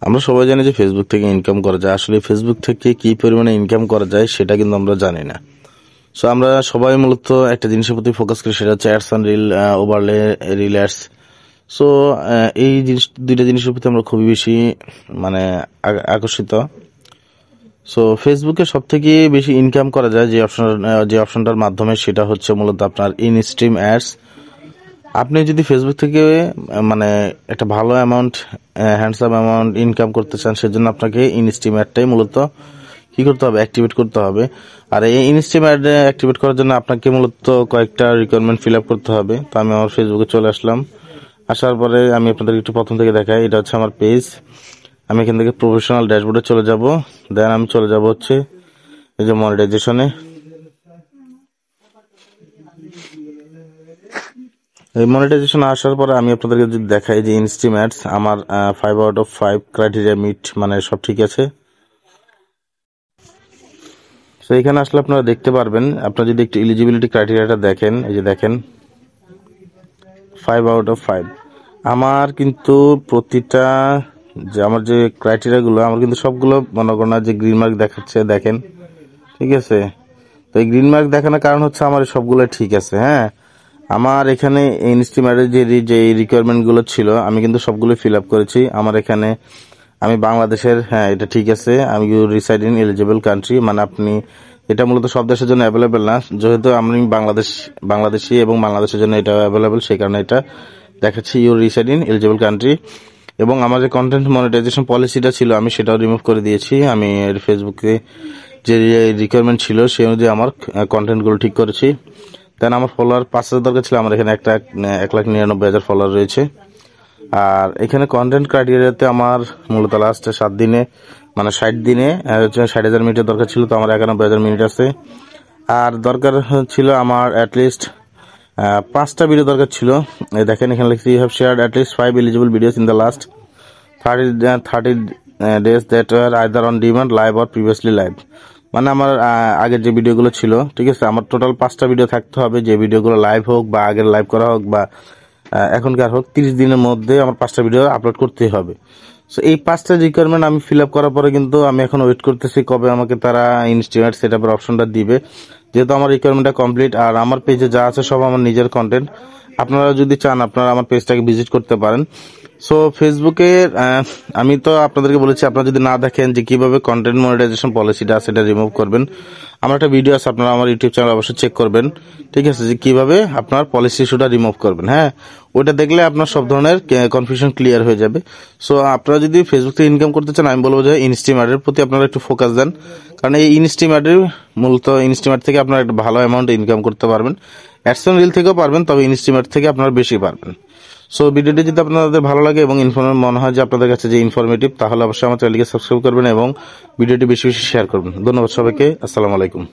আমরা সবাই জানি যে ফেসবুক থেকে ইনকাম করা যায়। আসলে ফেসবুক থেকে কি পরিমাণে ইনকাম করা যায় সেটা কিন্তু আমরা জানি না। সো আমরা সবাই মূলত একটা জিনিসের প্রতি ফোকাস করি, সেটা হচ্ছে ads on reel, overlay reel ads. So এই দুইটা জিনিসের প্রতি আমরা খুবই বেশি মানে আকর্ষিত। সো ফেসবুকে সব থেকে বেশি ইনকাম করা যায় যে অপশনটার মাধ্যমে, সেটা হচ্ছে মূলত আপনার ইন স্ট্রিম অ্যাডস। আপনি যদি ফেসবুক থেকে মানে একটা ভালো অ্যামাউন্ট, হ্যান্ডসাম অ্যামাউন্ট ইনকাম করতে চান, সেজন্য আপনাকে ইনস্ট্রিম অ্যাডটাই মূলত কি করতে হবে, অ্যাক্টিভেট করতে হবে। আর এই ইনস্ট্রিম অ্যাড অ্যাক্টিভেট করার জন্য আপনাকে মূলত কয়েকটা রিকোয়ারমেন্ট ফিল আপ করতে হবে। তো আমি আমার ফেসবুকে চলে আসলাম। আসার পরে আমি আপনাদের একটু প্রথম থেকে দেখাই, এটা হচ্ছে আমার পেজ। আমি এখান থেকে প্রফেশনাল ড্যাশবোর্ডে চলে যাব। দেন আমি চলে যাব হচ্ছে এই যে মনিটাইজেশনে। এই মনিটাইজেশন আসার পরে আমি আপনাদেরকে যদি দেখাই যে ইনস্ট্রিম অ্যাডস আমার 5/5 ক্রাইটেরিয়া মিট, মানে সব ঠিক আছে। তো এখানে আসলে আপনারা দেখতে পারবেন, আপনারা যদি একটু এলিজিবিলিটি ক্রাইটেরিয়াটা দেখেন, এই যে দেখেন 5/5। আমার কিন্তু প্রতিটা যে আমার যে ক্রাইটেরিয়াগুলো, আমার কিন্তু সবগুলো মনে করেন যে গ্রিন মার্ক দেখাচ্ছে, দেখেন ঠিক আছে। তো এই গ্রিন মার্ক দেখানোর কারণ হচ্ছে আমার সবগুলো ঠিক আছে। হ্যাঁ, আমার এখানে ইনস্টিমেটের যে রিকোয়ারমেন্ট গুলো ছিল আমি কিন্তু সবগুলো ফিল আপ করেছি। আমার এখানে আমি বাংলাদেশের, হ্যাঁ এটা ঠিক আছে। আমি রিসাইড ইন এলিজিবল কান্ট্রি, মানে আপনি এটা মূলত সব দেশের জন্য অ্যাভেলেবেল না, যেহেতু আমি বাংলাদেশি এবং বাংলাদেশের জন্য এটা অ্যাভেলেবেল, সেই কারণে এটা দেখাচ্ছি your reside in eligible country. এবং আমার যে কন্টেন্ট মনিটাইজেশন পলিসিটা ছিল আমি সেটাও রিমুভ করে দিয়েছি। আমি ফেসবুকে যে রিকোয়ারমেন্ট ছিল সেই অনুযায়ী আমার কন্টেন্টগুলো ঠিক করেছি। দেন আমার ফলোয়ার 5,000 দরকার ছিল, আমার এখানে 1,99,000 ফলোয়ার রয়েছে। আর এখানে কন্টেন্ট ক্রাইটেরিয়াতে আমার মূলত লাস্ট 7 দিনে, মানে 60 দিনে 60,000 মিনিটের দরকার ছিল, তো আমার 91,000 মিনিট আছে। আর দরকার ছিল আমার অ্যাটলিস্ট 5টা ভিডিও দরকার ছিল। দেখেন এখানে লিখছি you have shared at least 5 eligible videos in the last 30 days that were either on demand, live or previously live। মানে আমার আগের যে ভিডিওগুলো ছিল, ঠিক আছে, আমার টোটাল 5টা ভিডিও থাকতে হবে, যে ভিডিওগুলো লাইভ হোক বা আগের লাইভ করা হোক বা এখনকার হোক, 30 দিনের মধ্যে আমার 5টা ভিডিও আপলোড করতেই হবে। সো এই 5টা রিকোয়ারমেন্ট আমি ফিল আপ করার পরে কিন্তু আমি এখন ওয়েট করতেছি কবে আমাকে তারা ইনস্টিমেট সেটআপের অপশনটা দিবে, যেহেতু আমার রিকোয়ারমেন্টটা কমপ্লিট। আর আমার পেজে যা আছে সব আমার নিজের কন্টেন্ট। আপনারা যদি চান আপনারা আমার পেজটাকে ভিজিট করতে পারেন। সো ফেসবুকে আমি তো আপনাদেরকে বলেছি, আপনারা যদি না দেখেন যে কিভাবে কন্টেন্ট মনিটাইজেশন পলিসিটা সেটা রিমুভ করবেন, আমার একটা ভিডিও আছে, আপনারা আমার ইউটিউব চ্যানেল অবশ্যই চেক করবেন, ঠিক আছে, যে কিভাবে আপনার পলিসি ইস্যুটা রিমুভ করবেন। হ্যাঁ, ওইটা দেখলে আপনার সব ধরনের কনফিউশন ক্লিয়ার হয়ে যাবে। সো আপনারা যদি ফেসবুক থেকে ইনকাম করতে চান, আমি বলবো যে ইনস্ট্রিম অ্যাডের প্রতি আপনারা একটু ফোকাস দেন, কারণ এই ইনস্ট্রিম অ্যাডের মূলত ইনস্ট্রিম অ্যাড থেকে আপনারা একটা ভালো অ্যামাউন্ট ইনকাম করতে পারবেন। অ্যাডস অন রিল থেকেও পারবেন, তবে ইনস্ট্রিম অ্যাড থেকে আপনারা বেশি পারবেন। সো ভিডিওটি যদি আপনাদের ভালো লাগে এবং মনে হয় যে আপনাদের কাছে যে ইনফরমেটিভ, তাহলে অবশ্যই আমার চ্যানেলকে সাবস্ক্রাইব করবেন এবং ভিডিওটি বেশি বেশি শেয়ার করবেন। ধন্যবাদ সবাইকে। আসসালামু আলাইকুম।